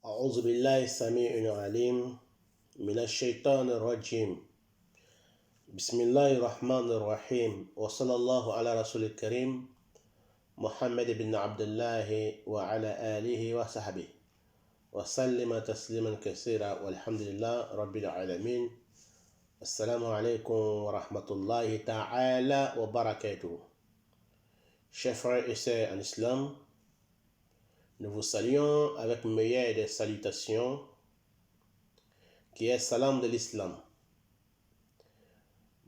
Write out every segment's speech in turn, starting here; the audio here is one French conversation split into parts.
أعوذ بالله السميع العليم من الشيطان الرجيم. بسم الله الرحمن الرحيم، وصلى الله على رسول الكريم محمد بن عبد الله وعلى آله وصحبه وسلم تسليما كثيرا، والحمد لله رب العالمين. السلام عليكم ورحمة الله تعالى وبركاته. Chers frères et sœurs en islam, nous vous saluons avec le meilleur des salutations, qui est salam de l'islam.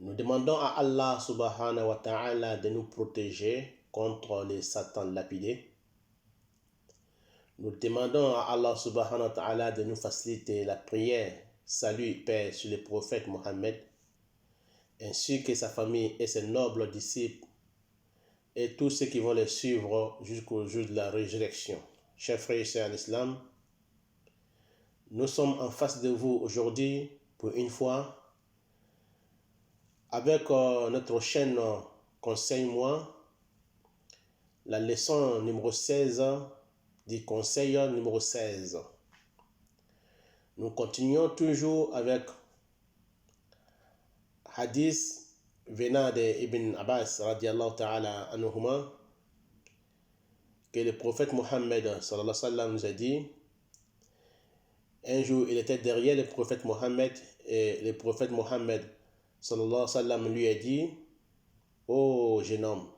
Nous demandons à Allah subhanahu wa ta'ala de nous protéger contre les satans lapidés. Nous demandons à Allah subhanahu wa ta'ala de nous faciliter la prière, salut et paix sur le prophète Mohammed, ainsi que sa famille et ses nobles disciples, et tous ceux qui vont les suivre jusqu'au jour de la résurrection. Chers frères et sœurs en islam, nous sommes en face de vous aujourd'hui, pour une fois, avec notre chaîne Conseil-moi, la leçon numéro 16 du conseil numéro 16. Nous continuons toujours avec hadith venant d'Ibn Abbas radiallahu ta'ala anhuma, que le prophète Mohammed sallallahu alayhi wa sallam nous a dit. Un jour, il était derrière le prophète Mohammed et le prophète Mohammed sallallahu alayhi wa sallam lui a dit: ô jeune homme,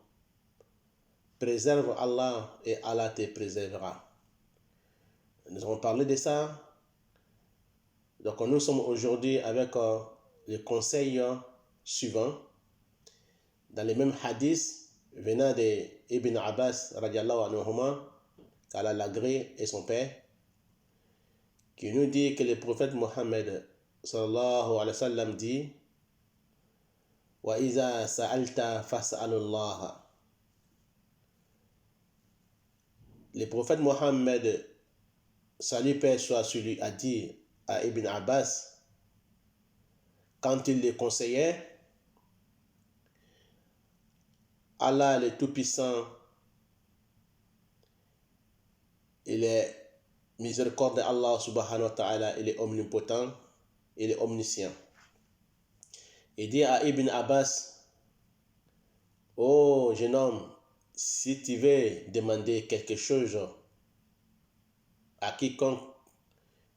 préserve Allah et Allah te préservera. Nous avons parlé de ça. Donc nous sommes aujourd'hui avec le conseil suivant, dans les mêmes hadiths venant de Ibn Abbas radiallahu anhuma, qu'Allah l'agrée et son père, qui nous dit que le prophète Mohammed sallallahu alayhi wa sallam dit: wa iza sa'alta fas'alullah. Le prophète Mohammed, salut paix soit sur lui, a dit à Ibn Abbas, quand il le conseillait: Allah le Tout-Puissant, il est miséricorde d'Allah subhanahu wa ta'ala, il est omnipotent, il est omniscient. Il dit à Ibn Abbas: ô jeune homme, si tu veux demander quelque chose à quiconque,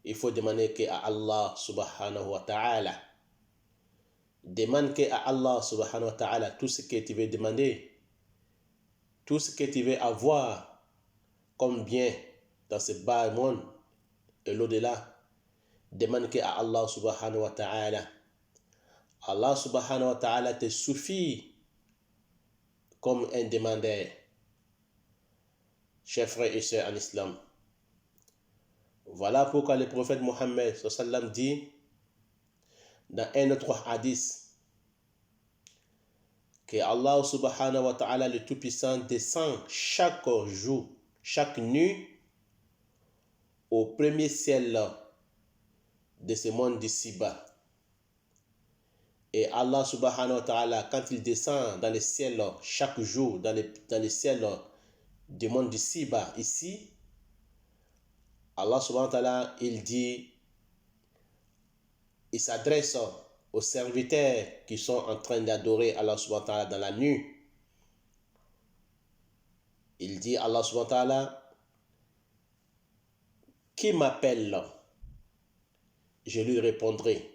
il faut demander qu'à Allah subhanahu wa ta'ala. Demande qu'à Allah subhanahu wa ta'ala tout ce que tu veux demander, tout ce que tu veux avoir comme bien dans ce bas monde et l'au-delà. Demande qu'à Allah subhanahu wa ta'ala. Allah subhanahu wa ta'ala te suffit comme un demandeur. Chers frères et sœurs en islam, voilà pourquoi le prophète Mohammed sallallahu alayhi wa sallam dit dans un autre hadith que Allah subhanahu wa ta'ala le Tout-Puissant descend chaque jour, chaque nuit, au premier ciel de ce monde d'ici-bas. Et Allah subhanahu wa ta'ala, quand il descend dans le ciel chaque jour, dans le ciel du monde d'ici-bas, ici, Allah subhanahu wa ta'ala, il dit, il s'adresse aux serviteurs qui sont en train d'adorer Allah subhanahu wa ta'ala dans la nuit. Il dit, Allah subhanahu wa ta'ala, qui m'appelle, je lui répondrai.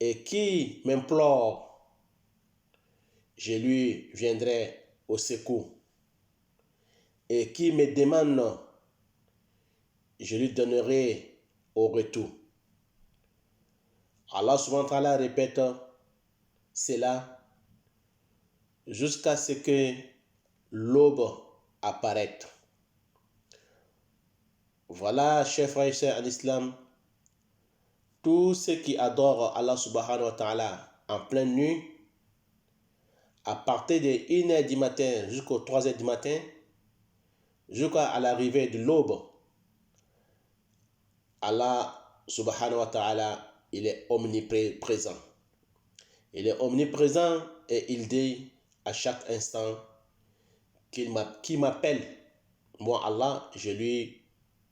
Et qui m'implore, je lui viendrai au secours. Et qui me demande, je lui donnerai au retour. Allah subhanahu wa ta'ala répète cela jusqu'à ce que l'aube apparaisse. Voilà, chers frères et sœurs en islam, tous ceux qui adorent Allah subhanahu wa ta'ala en pleine nuit, à partir de 1h du matin jusqu'aux 3h du matin, jusqu'à l'arrivée de l'aube, Allah subhanahu wa ta'ala, il est omniprésent. Il est omniprésent et il dit à chaque instant qui m'appelle, moi Allah, je lui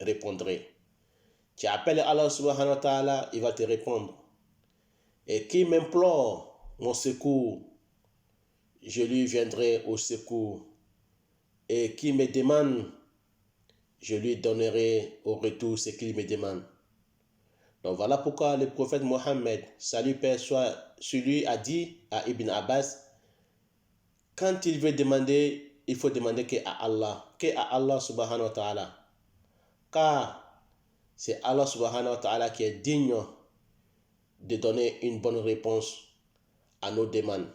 répondrai. Tu appelles Allah subhanahu wa ta'ala, il va te répondre. Et qui m'implore mon secours, je lui viendrai au secours. Et qui me demande, je lui donnerai au retour ce qu'il me demande. Donc voilà pourquoi le prophète Mohammed, salut Père soit sur lui, a dit à Ibn Abbas, quand il veut demander, il faut demander qu'à Allah subhanahu wa ta'ala. Car c'est Allah subhanahu wa ta'ala qui est digne de donner une bonne réponse à nos demandes.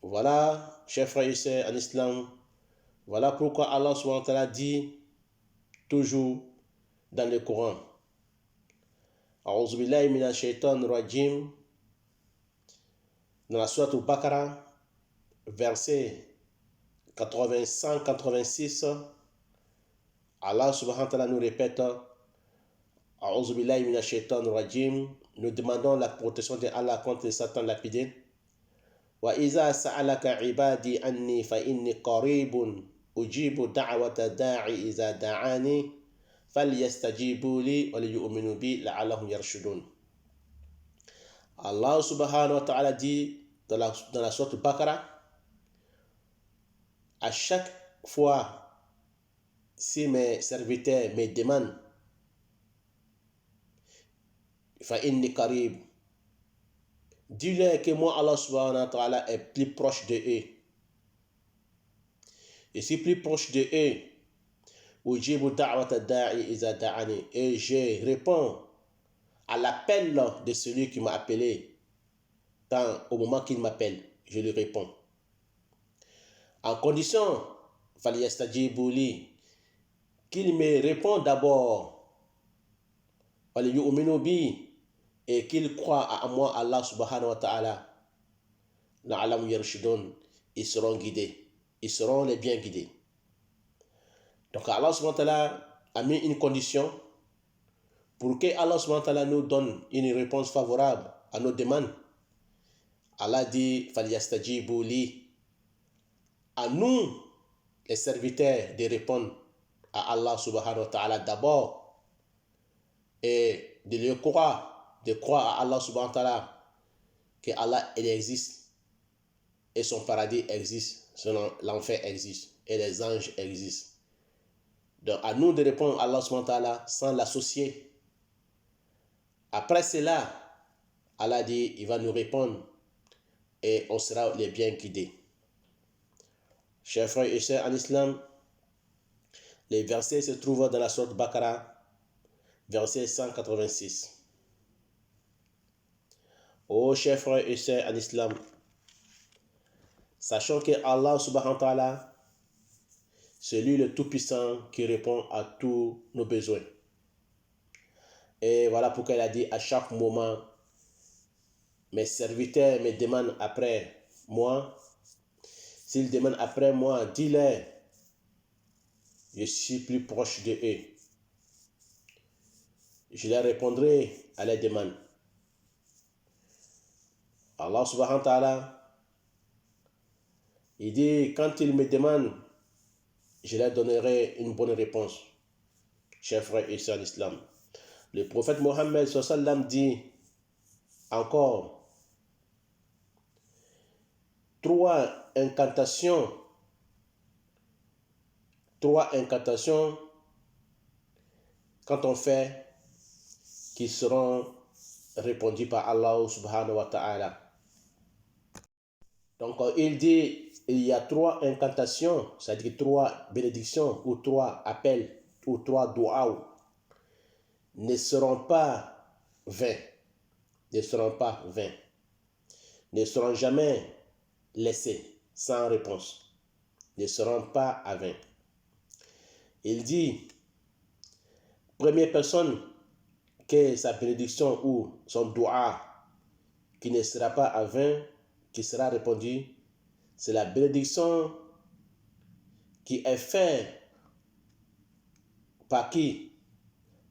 Voilà, chers frères et sœurs en islam, voilà pourquoi Allah subhanahu wa ta'ala dit toujours dans le Coran, A'udhu billahi minash shaitanir rajim, dans la sourate Al-Baqarah, verset 186, Allah subhanahu wa ta'ala nous répète, A'udhu billahi minash shaitanir rajim, nous demandons la protection de Allah contre les Satan lapidés. Wa iza sa'alaka ibadi anni fa inni qaribun ujibu da'wata da'i iza da'ani falyastajibu li wa liyu'minu bi la'allahum yarshudun. Allah subhanahu wa ta'ala dit dans la sourate Baqarah, à chaque fois si mes serviteurs me demandent, fa inni qarib, dis-leur que moi Allah subhanahu wa ta'ala est plus proche de eux. Je suis plus proche de eux. Ujibu da'wata da'i iza da'ani, et je réponds à l'appel de celui qui m'a appelé. Au moment qu'il m'appelle, je lui réponds. En condition, falyastajibu li, qu'il me répond d'abord, wa liyu'minu bi, et qu'il croit à moi, Allah subhanahu wa ta'ala, la'allahum yarshudun, ils seront guidés, ils seront les bien guidés. Donc Allah subhanahu wa ta'ala a mis une condition pour que Allah subhanahu wa ta'ala nous donne une réponse favorable à nos demandes. Allah dit, falyastajibu li, à nous, les serviteurs, de répondre à Allah subhanahu wa ta'ala d'abord et de le croire, de croire à Allah subhanahu wa ta'ala que Allah il existe et son paradis existe, l'enfer existe et les anges existent. Donc à nous de répondre à Allah subhanahu wa ta'ala sans l'associer. Après cela, Allah dit, il va nous répondre et on sera les bien guidés. Chers frères et sœurs en islam, les versets se trouvent dans la sourate Baqarah, verset 186. Oh chers frères et sœurs en islam, sachant que Allah subhanahu wa ta'ala, c'est lui le Tout-Puissant qui répond à tous nos besoins. Et voilà pourquoi il a dit à chaque moment, mes serviteurs me demandent après moi. S'ils demandent après moi, dis-leur, je suis plus proche de eux. Je leur répondrai à leurs demandes. Allah subhanahu wa ta'ala, il dit, quand ils me demandent, je leur donnerai une bonne réponse. Chers frères et sœurs en islam. Le prophète Mohammed sallam dit encore, trois incantations quand on fait qui seront répondues par Allah subhanahu wa ta'ala. Donc il dit, il y a trois incantations, c'est-à-dire trois bénédictions ou trois appels ou trois doigts ne seront pas vains, ne seront jamais laissés sans réponse, ne seront pas à vain. Il dit, première personne, que sa bénédiction ou son doua qui ne sera pas à vain, qui sera répondu, c'est la bénédiction qui est faite par qui?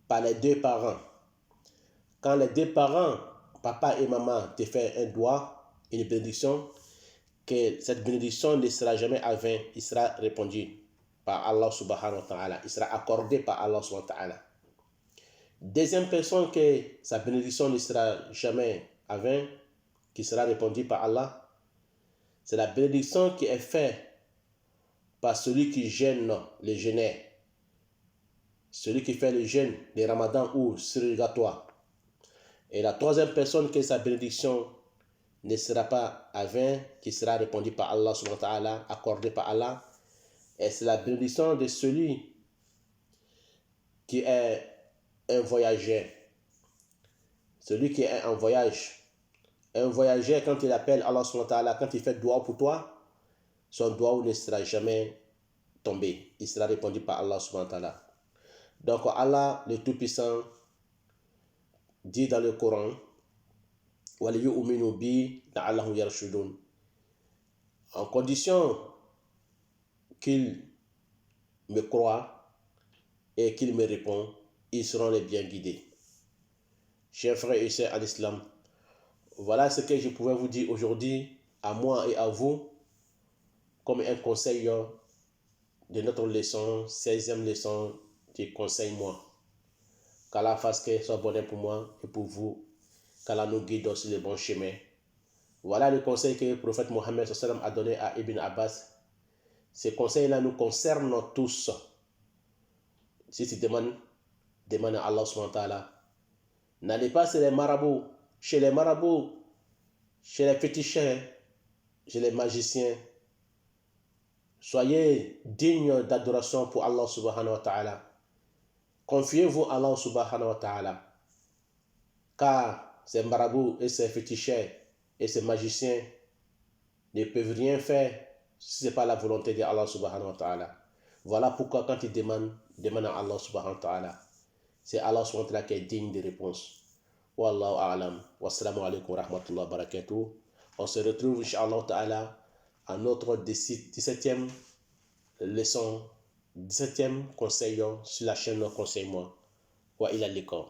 Par les deux parents. Quand les deux parents, papa et maman, te font un doigt, une bénédiction, que cette bénédiction ne sera jamais à vain, il sera répondu par Allah subhanahu wa ta'ala. Il sera accordé par Allah subhanahu wa ta'ala. Deuxième personne que sa bénédiction ne sera jamais à vain, qui sera répandue par Allah, c'est la bénédiction qui est faite par celui qui gêne les jeûneurs. Celui qui fait le jeûne, les ramadans ou surrogatoire. Et la troisième personne que sa bénédiction ne sera pas à vain, qui sera répandue par Allah subhanahu wa ta'ala, accordée par Allah, et c'est la bénédiction de celui qui est un voyageur. Celui qui est en voyage. Un voyageur, quand il appelle Allah subhanahu wa ta'ala, quand il fait dua pour toi, son dua ne sera jamais tombé. Il sera répondu par Allah subhanahu wa ta'ala. Donc Allah, le Tout-Puissant, dit dans le Coran, en condition qu'il me croit et qu'il me répond, ils seront les bien guidés. Chers frères et sœurs à l'islam, voilà ce que je pouvais vous dire aujourd'hui, à moi et à vous, comme un conseil de notre leçon, 16e leçon du conseil-moi. Qu'Allah fasse que ce soit bonheur pour moi et pour vous, qu'Allah nous guide sur le bon chemin. Voilà le conseil que le prophète Mohammed a donné à Ibn Abbas. Ces conseils-là nous concernent tous. Si tu demandes à Allah subhanahu wa ta'ala. N'allez pas chez les marabouts, chez les féticheurs, chez les magiciens. Soyez dignes d'adoration pour Allah subhanahu wa ta'ala. Confiez-vous à Allah subhanahu wa ta'ala. Car ces marabouts et ces féticheurs et ces magiciens ne peuvent rien faire si ce n'est pas la volonté de Allah subhanahu wa ta'ala. Voilà pourquoi quand ils demandent à Allah subhanahu wa ta'ala. C'est Allah subhanahu wa ta'ala qui est digne de réponse. Wallahu a'lam. Wassalamu alaikum wa rahmatullahi wa barakatuh. On se retrouve, Inch'Allah ta'ala, à notre 17e leçon, 17e conseil sur la chaîne Conseil-moi. Wa ila liqa.